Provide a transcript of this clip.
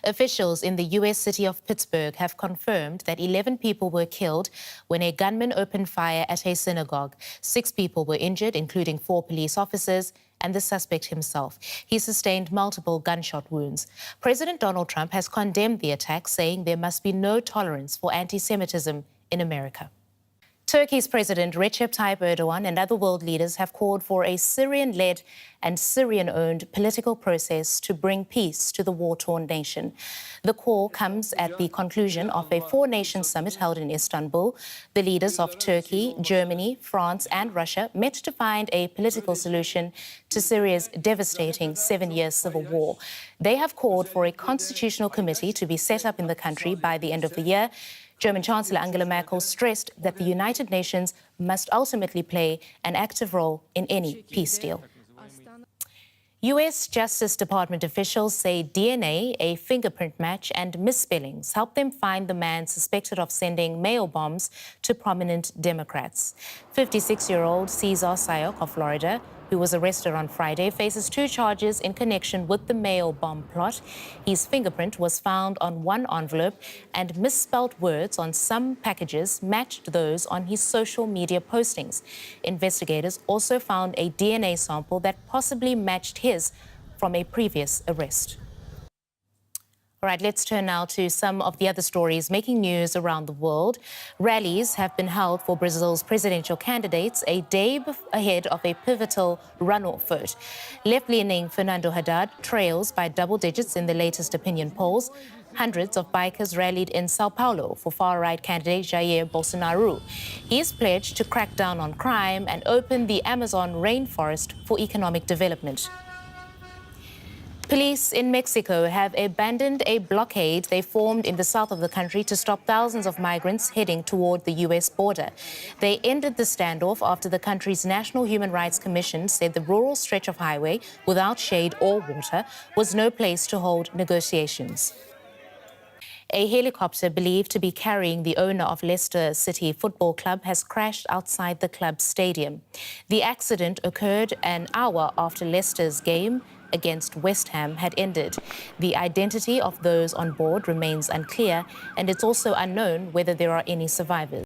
Officials in the U.S. city of Pittsburgh have confirmed that 11 people were killed when a gunman opened fire at a synagogue. 6 people were injured, including 4 police officers and the suspect himself. He sustained multiple gunshot wounds. President Donald Trump has condemned the attack, saying there must be no tolerance for anti-Semitism in America. Turkey's President Recep Tayyip Erdogan and other world leaders have called for a Syrian-led and Syrian-owned political process to bring peace to the war-torn nation. The call comes at the conclusion of a 4-nation summit held in Istanbul. The leaders of Turkey, Germany, France and Russia met to find a political solution to Syria's devastating 7-year civil war. They have called for a constitutional committee to be set up in the country by the end of the year. German Chancellor Angela Merkel stressed that the United Nations must ultimately play an active role in any peace deal. U.S. Justice Department officials say DNA, a fingerprint match, and misspellings helped them find the man suspected of sending mail bombs to prominent Democrats. 56-year-old Cesar Sayoc of Florida, who was arrested on Friday, faces 2 charges in connection with the mail bomb plot. His fingerprint was found on one envelope, and misspelled words on some packages matched those on his social media postings. Investigators also found a DNA sample that possibly matched his from a previous arrest. All right, let's turn now to some of the other stories making news around the world. Rallies have been held for Brazil's presidential candidates a day ahead of a pivotal runoff vote. Left-leaning Fernando Haddad trails by double digits in the latest opinion polls. Hundreds of bikers rallied in Sao Paulo for far-right candidate Jair Bolsonaro. He is pledged to crack down on crime and open the Amazon rainforest for economic development. Police in Mexico have abandoned a blockade they formed in the south of the country to stop thousands of migrants heading toward the U.S. border. They ended the standoff after the country's National Human Rights Commission said the rural stretch of highway without shade or water was no place to hold negotiations. A helicopter believed to be carrying the owner of Leicester City Football Club has crashed outside the club's stadium. The accident occurred an hour after Leicester's game against West Ham had ended. The identity of those on board remains unclear, and it's also unknown whether there are any survivors.